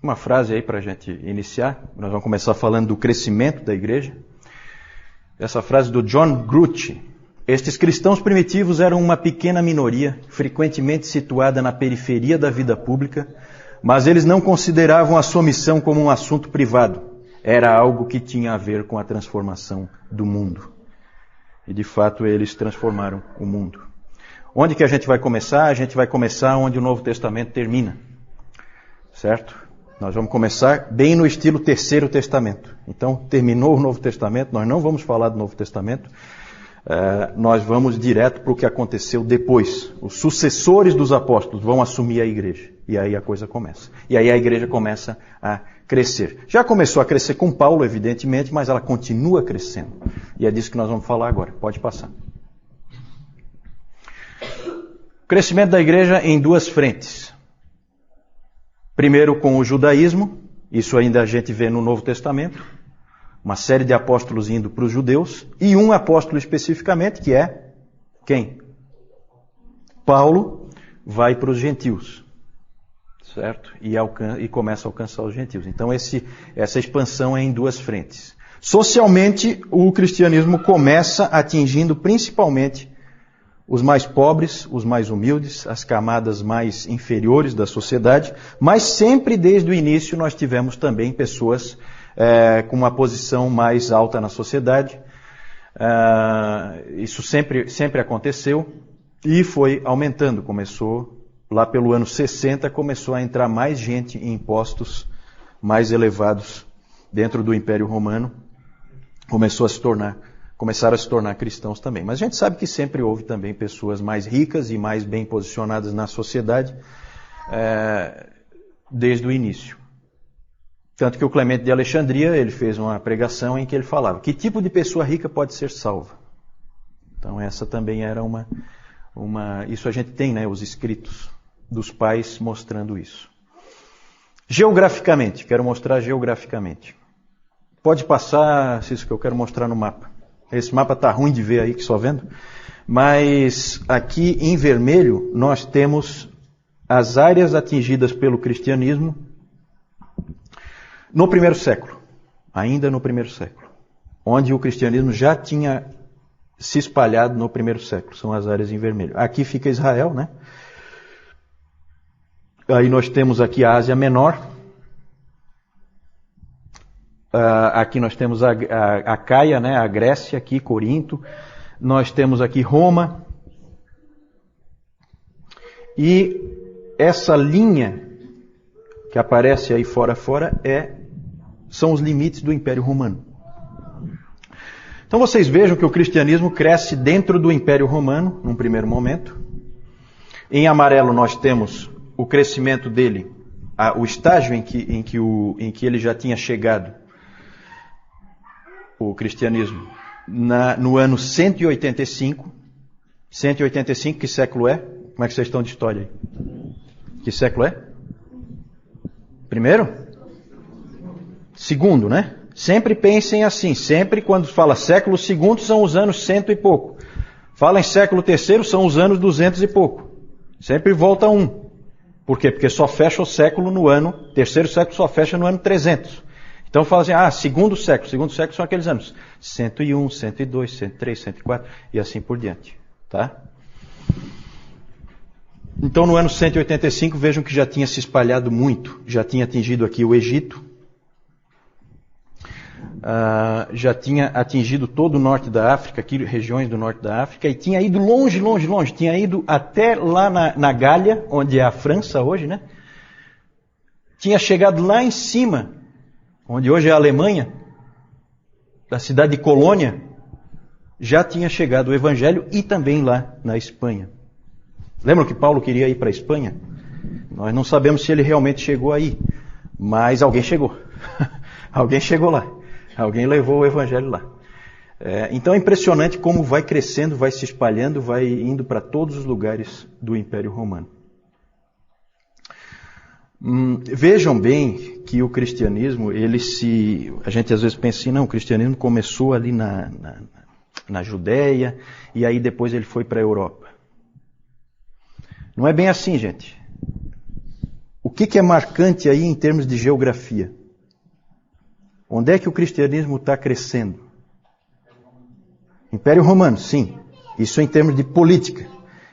Uma frase aí para a gente iniciar. Nós vamos começar falando do crescimento da igreja. Essa frase do John Grucci. Estes cristãos primitivos eram uma pequena minoria, frequentemente situada na periferia da vida pública, mas eles não consideravam a sua missão como um assunto privado. Era algo que tinha a ver com a transformação do mundo. E de fato eles transformaram o mundo. Onde que a gente vai começar? A gente vai começar onde o Novo Testamento termina. Certo? Nós vamos começar bem no estilo Terceiro Testamento. Então, terminou o Novo Testamento, nós não vamos falar do Novo Testamento, nós vamos direto para o que aconteceu depois. Os sucessores dos apóstolos vão assumir a igreja. E aí a coisa começa. E aí a igreja começa a crescer. Já começou a crescer com Paulo, evidentemente, mas ela continua crescendo. E é disso que nós vamos falar agora. Pode passar. O crescimento da igreja em duas frentes. Primeiro com o judaísmo, isso ainda a gente vê no Novo Testamento, uma série de apóstolos indo para os judeus, e um apóstolo especificamente, que é quem? Paulo vai para os gentios, certo? E começa a alcançar os gentios. Então essa expansão é em duas frentes. Socialmente, o cristianismo começa atingindo principalmente os mais pobres, os mais humildes, as camadas mais inferiores da sociedade, mas sempre desde o início nós tivemos também pessoas com uma posição mais alta na sociedade. Isso sempre aconteceu e foi aumentando. Começou lá pelo ano 60, começou a entrar mais gente em postos mais elevados dentro do Império Romano. Começaram a se tornar cristãos também. Mas a gente sabe que sempre houve também pessoas mais ricas e mais bem posicionadas na sociedade desde o início. Tanto que o Clemente de Alexandria, ele fez uma pregação em que ele falava: que tipo de pessoa rica pode ser salva? Então essa também era isso a gente tem, né, os escritos dos pais mostrando isso. Geograficamente, quero mostrar geograficamente. Pode passar, isso que eu quero mostrar no mapa. Esse mapa está ruim de ver aí, que só vendo. Mas aqui em vermelho nós temos as áreas atingidas pelo cristianismo no primeiro século. Ainda no primeiro século. Onde o cristianismo já tinha se espalhado no primeiro século. São as áreas em vermelho. Aqui fica Israel, né? Aí nós temos aqui a Ásia Menor. Aqui nós temos a Caia, né, a Grécia, aqui Corinto. Nós temos aqui Roma. E essa linha que aparece aí fora são os limites do Império Romano. Então vocês vejam que o cristianismo cresce dentro do Império Romano, num primeiro momento. Em amarelo nós temos o crescimento dele, o estágio em que ele já tinha chegado, o cristianismo, no ano 185. 185, que século é? Como é que vocês estão de história aí? Que século é? Primeiro? Segundo, né? Sempre pensem assim. Sempre quando fala século segundo são os anos 100 e pouco. Fala em século terceiro são os anos 200 e pouco. Sempre volta um. Por quê? Porque só fecha o século no ano, terceiro século só fecha no ano 300. Então fala assim, segundo século são aqueles anos 101, 102, 103, 104 e assim por diante, tá? Então no ano 185 vejam que já tinha se espalhado muito, já tinha atingido aqui o Egito, já tinha atingido todo o norte da África, aqui regiões do norte da África, e tinha ido longe, tinha ido até lá na Gália, onde é a França hoje, né? Tinha chegado lá em cima, onde hoje é a Alemanha, da cidade de Colônia, já tinha chegado o Evangelho, e também lá na Espanha. Lembram que Paulo queria ir para a Espanha? Nós não sabemos se ele realmente chegou aí, mas alguém chegou. Alguém chegou lá. Alguém levou o Evangelho lá. Então é impressionante como vai crescendo, vai se espalhando, vai indo para todos os lugares do Império Romano. Vejam bem que o cristianismo, a gente às vezes pensa assim, não, o cristianismo começou ali na Judéia e aí depois ele foi para a Europa. Não é bem assim, gente. que é marcante aí em termos de geografia? Onde é que o cristianismo está crescendo? Império Romano, sim. Isso em termos de política.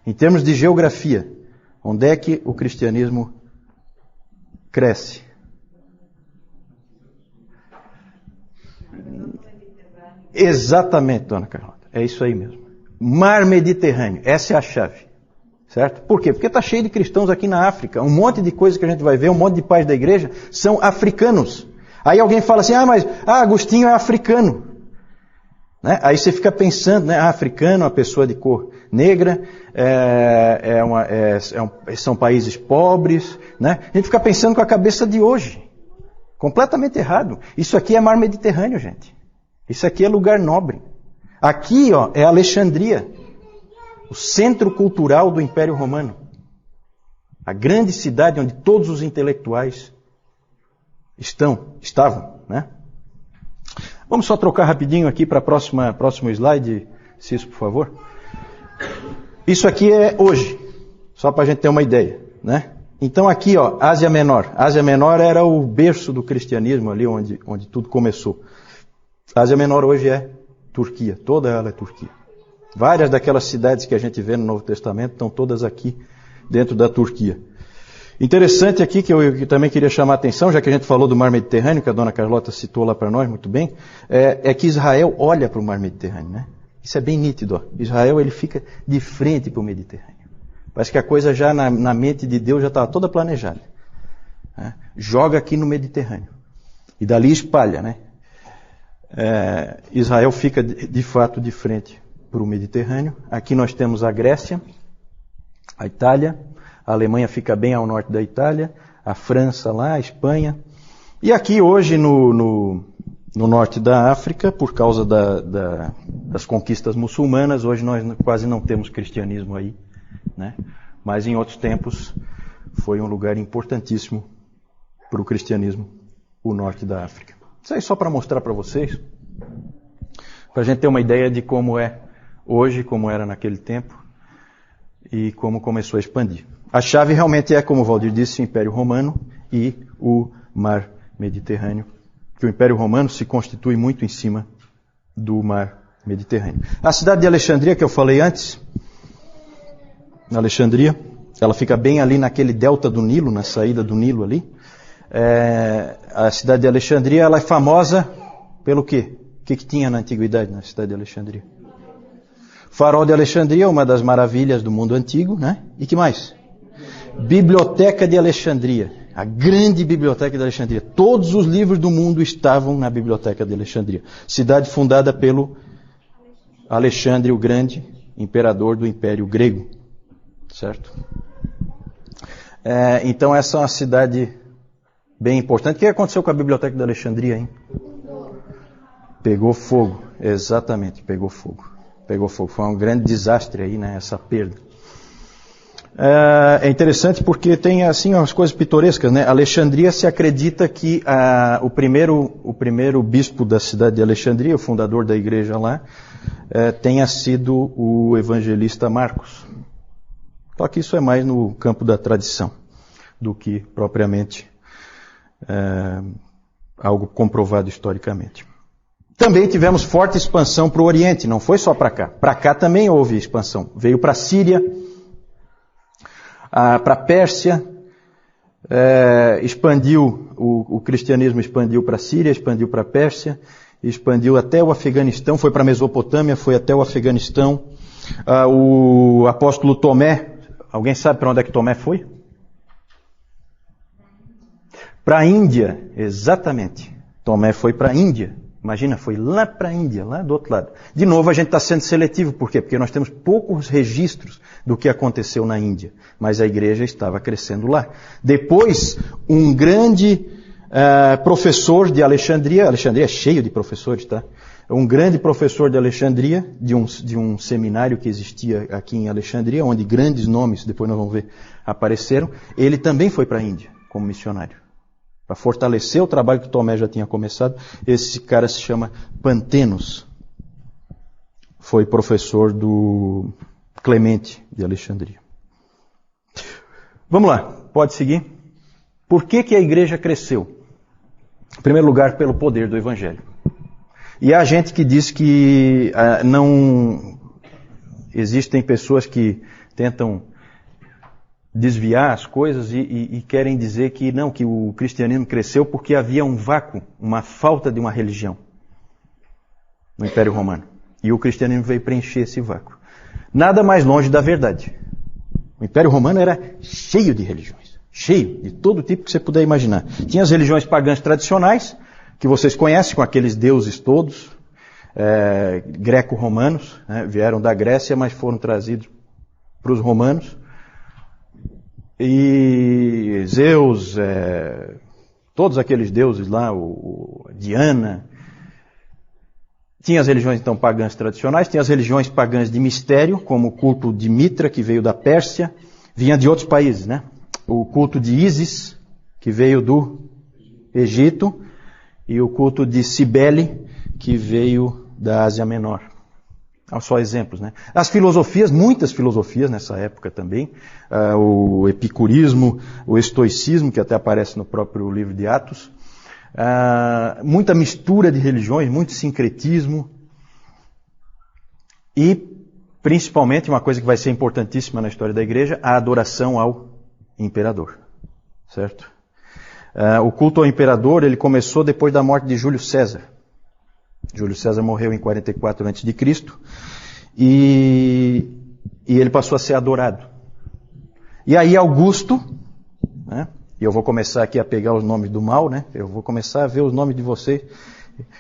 Em termos de geografia, onde é que o cristianismo cresce? Exatamente, dona Carlota. É isso aí mesmo. Mar Mediterrâneo. Essa é a chave. Certo? Por quê? Porque está cheio de cristãos aqui na África. Um monte de coisas que a gente vai ver, um monte de pais da igreja, são africanos. Aí alguém fala assim, mas Agostinho é africano. Né? Aí você fica pensando, né? Africano, uma pessoa de cor negra, são países pobres. Né? A gente fica pensando com a cabeça de hoje. Completamente errado. Isso aqui é mar Mediterrâneo, gente. Isso aqui é lugar nobre. Aqui, é Alexandria, o centro cultural do Império Romano. A grande cidade onde todos os intelectuais estavam, né? Vamos só trocar rapidinho aqui para próximo slide, Cício, por favor. Isso aqui é hoje, só para a gente ter uma ideia, né? Então aqui, Ásia Menor. Ásia Menor era o berço do cristianismo ali onde tudo começou. Ásia Menor hoje é Turquia, toda ela é Turquia. Várias daquelas cidades que a gente vê no Novo Testamento estão todas aqui dentro da Turquia. Interessante aqui, que eu também queria chamar a atenção, já que a gente falou do Mar Mediterrâneo, que a dona Carlota citou lá para nós muito bem, é que Israel olha para o Mar Mediterrâneo, né? Isso é bem nítido. Israel ele fica de frente para o Mediterrâneo. Parece que a coisa já na mente de Deus já estava toda planejada. Né? Joga aqui no Mediterrâneo. E dali espalha, né? Israel fica de fato de frente para o Mediterrâneo. Aqui nós temos a Grécia, a Itália, a Alemanha fica bem ao norte da Itália, a França lá, a Espanha. E aqui hoje no norte da África, por causa das conquistas muçulmanas, hoje nós quase não temos cristianismo aí, né? Mas em outros tempos foi um lugar importantíssimo para o cristianismo, o norte da África. Isso aí só para mostrar para vocês, para a gente ter uma ideia de como é hoje, como era naquele tempo e como começou a expandir. A chave realmente é, como o Valdir disse, o Império Romano e o Mar Mediterrâneo, que o Império Romano se constitui muito em cima do Mar Mediterrâneo. A cidade de Alexandria, que eu falei antes, Alexandria, ela fica bem ali naquele delta do Nilo, na saída do Nilo ali. A cidade de Alexandria, ela é famosa pelo quê? O que tinha na antiguidade na cidade de Alexandria? Farol de Alexandria, uma das maravilhas do mundo antigo, né? E que mais? Biblioteca de Alexandria, a grande biblioteca de Alexandria. Todos os livros do mundo estavam na biblioteca de Alexandria. Cidade fundada pelo Alexandre o Grande, imperador do Império Grego. Certo? Então essa é uma cidade bem importante. O que aconteceu com a biblioteca de Alexandria, hein? Pegou fogo, exatamente, pegou fogo. Foi um grande desastre aí, né, essa perda. É interessante porque tem assim umas coisas pitorescas, né? Alexandria se acredita que o primeiro bispo da cidade de Alexandria, o fundador da igreja lá, tenha sido o evangelista Marcos. Só que isso é mais no campo da tradição do que propriamente algo comprovado historicamente. Também tivemos forte expansão para o Oriente, não foi só para cá. Para cá também houve expansão. Veio para a Síria, para a Pérsia, expandiu, o cristianismo expandiu para a Síria, expandiu para a Pérsia, expandiu até o Afeganistão, foi para a Mesopotâmia, foi até o Afeganistão. O apóstolo Tomé, alguém sabe para onde é que Tomé foi? Para a Índia, exatamente. Tomé foi para a Índia. Imagina, foi lá para a Índia, lá do outro lado. De novo, a gente está sendo seletivo. Por quê? Porque nós temos poucos registros do que aconteceu na Índia. Mas a igreja estava crescendo lá. Depois, um grande professor de Alexandria é cheio de professores, tá? Um grande professor de Alexandria, de um seminário que existia aqui em Alexandria, onde grandes nomes, depois nós vamos ver, apareceram. Ele também foi para a Índia como missionário. Para fortalecer o trabalho que Tomé já tinha começado. Esse cara se chama Pantenos. Foi professor do Clemente de Alexandria. Vamos lá, pode seguir. Por que a igreja cresceu? Em primeiro lugar, pelo poder do Evangelho. E há gente que diz que não existem pessoas que tentam desviar as coisas e querem dizer que não, que o cristianismo cresceu porque havia um vácuo, uma falta de uma religião no Império Romano. E o cristianismo veio preencher esse vácuo. Nada mais longe da verdade. O Império Romano era cheio de religiões. Cheio de todo tipo que você puder imaginar. Tinha as religiões pagãs tradicionais, que vocês conhecem, com aqueles deuses todos, greco-romanos, né, vieram da Grécia, mas foram trazidos para os romanos. E Zeus, todos aqueles deuses lá, Diana. Tinha as religiões então pagãs tradicionais, tinha as religiões pagãs de mistério, como o culto de Mitra, que veio da Pérsia, vinha de outros países, né? O culto de Ísis, que veio do Egito, e o culto de Cibele, que veio da Ásia Menor. Só exemplos, né? As filosofias, muitas filosofias nessa época também, o epicurismo, o estoicismo, que até aparece no próprio livro de Atos, muita mistura de religiões, muito sincretismo, e principalmente, uma coisa que vai ser importantíssima na história da igreja, a adoração ao imperador, certo? O culto ao imperador, ele começou depois da morte de Júlio César. Júlio César morreu em 44 a.C. E ele passou a ser adorado. E aí Augusto, né? E eu vou começar aqui a pegar os nomes do mal, né? Eu vou começar a ver os nomes de vocês.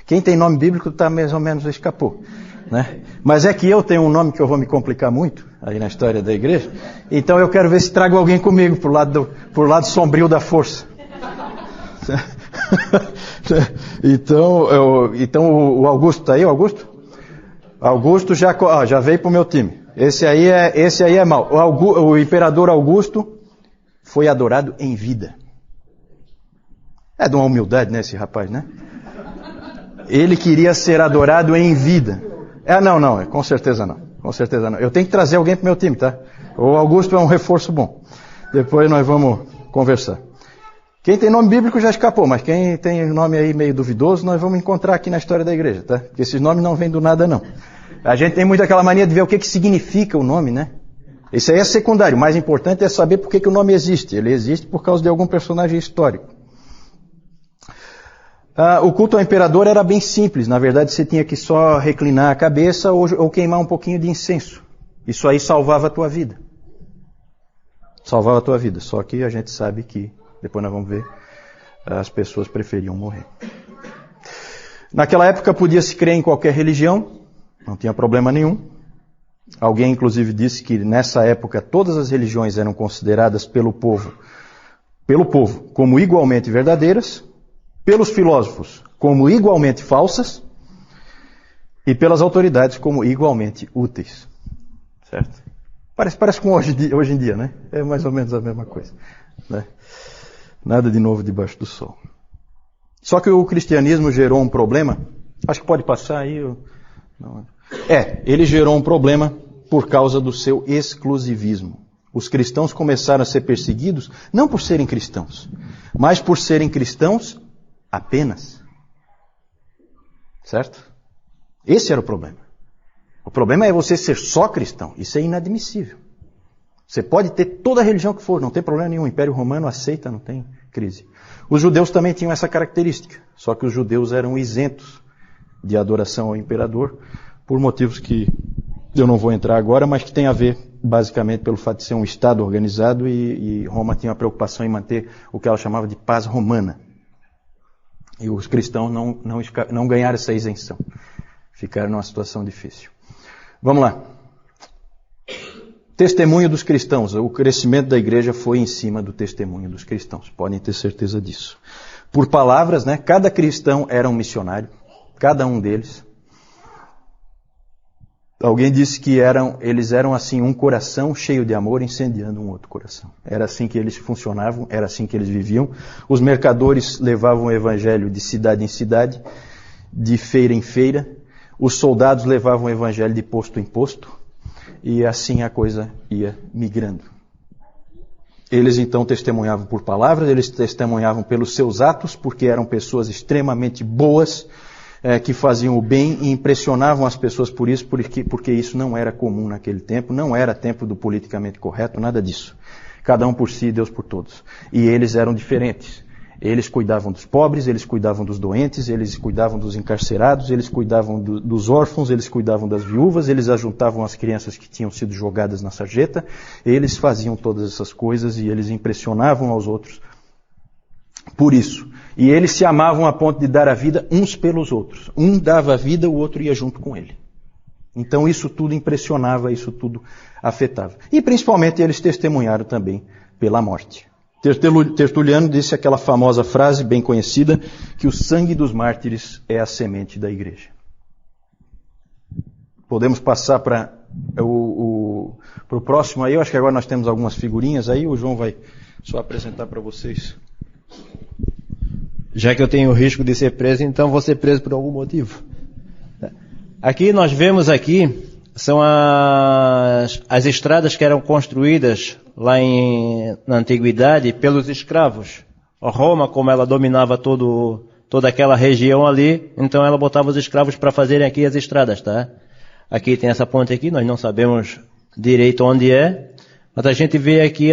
Quem tem nome bíblico está mais ou menos escapou, né? Mas é que eu tenho um nome que eu vou me complicar muito aí na história da igreja. Então eu quero ver se trago alguém comigo pro lado sombrio da força. Então o Augusto está aí, o Augusto? Augusto já veio pro meu time. Esse aí é mau. O imperador Augusto foi adorado em vida. É de uma humildade, né, esse rapaz, né? Ele queria ser adorado em vida. Não, com certeza não. Com certeza não. Eu tenho que trazer alguém pro meu time, tá? O Augusto é um reforço bom. Depois nós vamos conversar. Quem tem nome bíblico já escapou, mas quem tem nome aí meio duvidoso, nós vamos encontrar aqui na história da igreja, tá? Porque esses nomes não vêm do nada, não. A gente tem muito aquela mania de ver o que significa o nome, né? Isso aí é secundário. O mais importante é saber por que o nome existe. Ele existe por causa de algum personagem histórico. O culto ao imperador era bem simples. Na verdade, você tinha que só reclinar a cabeça ou queimar um pouquinho de incenso. Isso aí salvava a tua vida. Salvava a tua vida. Só que a gente sabe que, depois nós vamos ver, as pessoas preferiam morrer. Naquela época podia-se crer em qualquer religião. Não tinha problema nenhum. Alguém, inclusive, disse que nessa época todas as religiões eram consideradas pelo povo como igualmente verdadeiras, pelos filósofos como igualmente falsas e pelas autoridades como igualmente úteis. Certo? Parece com hoje em dia, né? É mais ou menos a mesma coisa, né? Nada de novo debaixo do sol. Só que o cristianismo gerou um problema. Acho que pode passar aí. Não. Ele gerou um problema por causa do seu exclusivismo. Os cristãos começaram a ser perseguidos não por serem cristãos, mas por serem cristãos apenas. Certo? Esse era o problema. O problema é você ser só cristão. Isso é inadmissível. Você pode ter toda a religião que for, não tem problema nenhum. O Império Romano aceita, não tem crise. Os judeus também tinham essa característica, só que os judeus eram isentos de adoração ao imperador, por motivos que eu não vou entrar agora, mas que tem a ver basicamente pelo fato de ser um Estado organizado e Roma tinha uma preocupação em manter o que ela chamava de paz romana. E os cristãos não ganharam essa isenção. Ficaram numa situação difícil. Vamos lá. Testemunho dos cristãos. O crescimento da igreja foi em cima do testemunho dos cristãos. Podem ter certeza disso. Por palavras, né? Cada cristão era um missionário. Cada um deles. Alguém disse que eles eram assim um coração cheio de amor incendiando um outro coração. Era assim que eles funcionavam, era assim que eles viviam. Os mercadores levavam o evangelho de cidade em cidade, de feira em feira. Os soldados levavam o evangelho de posto em posto. E assim a coisa ia migrando. Eles então testemunhavam por palavras, eles testemunhavam pelos seus atos, porque eram pessoas extremamente boas, que faziam o bem e impressionavam as pessoas por isso, porque isso não era comum naquele tempo, não era tempo do politicamente correto, nada disso. Cada um por si, Deus por todos. E eles eram diferentes. Eles cuidavam dos pobres, eles cuidavam dos doentes, eles cuidavam dos encarcerados, eles cuidavam dos órfãos, eles cuidavam das viúvas, eles ajuntavam as crianças que tinham sido jogadas na sarjeta, eles faziam todas essas coisas e eles impressionavam aos outros por isso. E eles se amavam a ponto de dar a vida uns pelos outros. Um dava a vida, o outro ia junto com ele. Então isso tudo impressionava, isso tudo afetava. E principalmente eles testemunharam também pela morte. Tertuliano disse aquela famosa frase bem conhecida, que o sangue dos mártires é a semente da igreja. Podemos passar para o próximo aí. Eu acho que agora nós temos algumas figurinhas aí. O João vai só apresentar para vocês. Já que eu tenho o risco de ser preso, então vou ser preso por algum motivo. Aqui nós vemos são as estradas que eram construídas lá na antiguidade pelos escravos. A Roma, como ela dominava toda aquela região ali, então ela botava os escravos para fazerem aqui as estradas, tá? Aqui tem essa ponte aqui, nós não sabemos direito onde é, mas a gente vê aqui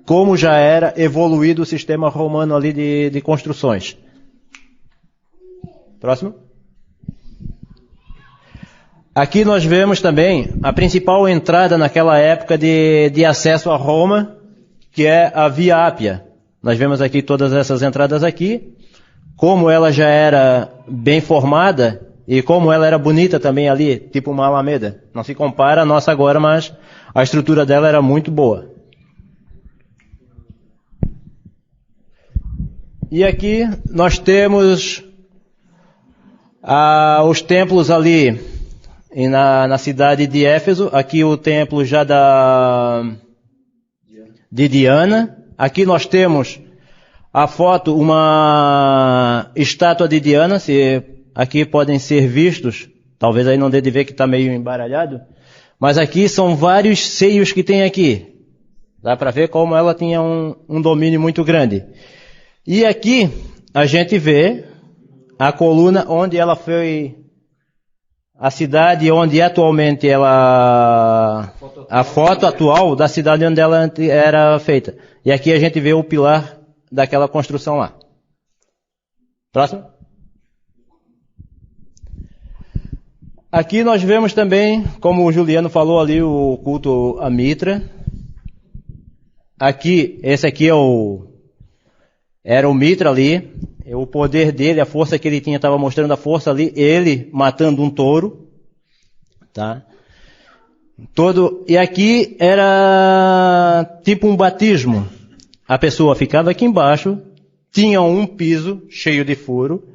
como já era evoluído o sistema romano ali de construções. Próximo. Aqui nós vemos também a principal entrada naquela época de acesso a Roma, que é a Via Ápia. Nós vemos aqui todas essas entradas aqui, como ela já era bem formada e como ela era bonita também ali, tipo uma alameda. Não se compara a nossa agora, mas a estrutura dela era muito boa. E aqui nós temos os templos ali na cidade de Éfeso. Aqui o templo já de Diana. Aqui nós temos a foto, uma estátua de Diana. Aqui podem ser vistos, talvez aí não dê de ver que está meio embaralhado, mas aqui são vários seios que tem aqui. Dá para ver como ela tinha um domínio muito grande. E aqui a gente vê a coluna onde ela foi, a cidade onde atualmente a foto atual da cidade onde ela era feita. E aqui a gente vê o pilar daquela construção lá. Próximo. Aqui nós vemos também, como o Juliano falou ali, o culto a Mitra. Esse aqui era o Mitra ali, o poder dele, a força que ele tinha, estava mostrando a força ali, ele matando um touro, tá? E aqui era tipo um batismo. A pessoa ficava aqui embaixo, tinha um piso cheio de furo,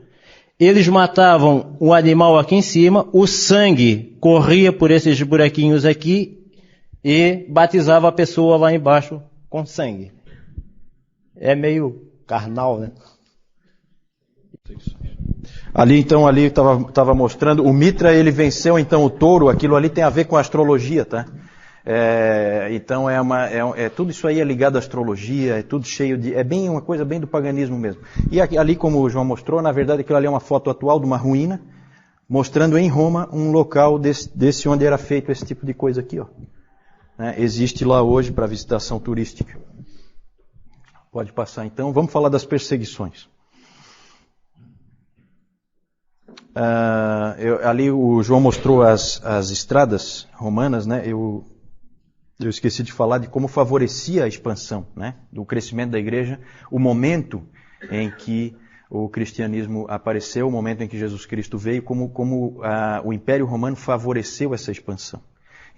eles matavam o animal aqui em cima, o sangue corria por esses buraquinhos aqui e batizava a pessoa lá embaixo com sangue. É meio carnal, né? Ali estava mostrando, o Mitra ele venceu então o touro, aquilo ali tem a ver com a astrologia, tá? Então tudo isso aí é ligado à astrologia, é tudo cheio de, é bem uma coisa bem do paganismo mesmo. E ali, como o João mostrou, na verdade aquilo ali é uma foto atual de uma ruína, mostrando em Roma um local desse onde era feito esse tipo de coisa aqui, ó. Existe lá hoje para visitação turística. Pode passar então. Vamos falar das perseguições. Ali o João mostrou as estradas romanas, né? Eu esqueci de falar de como favorecia a expansão, né? Do crescimento da igreja, o momento em que o cristianismo apareceu, o momento em que Jesus Cristo veio, como o Império Romano favoreceu essa expansão.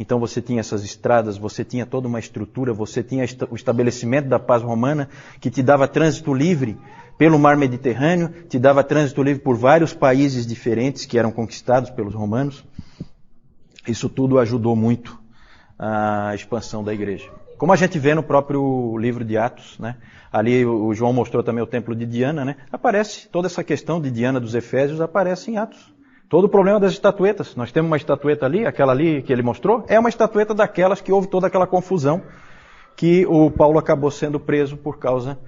Então você tinha essas estradas, você tinha toda uma estrutura, você tinha o estabelecimento da paz romana, que te dava trânsito livre pelo mar Mediterrâneo, te dava trânsito livre por vários países diferentes que eram conquistados pelos romanos. Isso tudo ajudou muito a expansão da igreja. Como a gente vê no próprio livro de Atos, né? Ali o João mostrou também o templo de Diana, né? Aparece toda essa questão de Diana dos Efésios, aparece em Atos. Todo o problema das estatuetas. Nós temos uma estatueta ali, aquela ali que ele mostrou, é uma estatueta daquelas que houve toda aquela confusão, que o Paulo acabou sendo preso por causa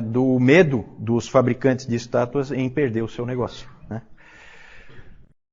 do medo dos fabricantes de estátuas em perder o seu negócio, né?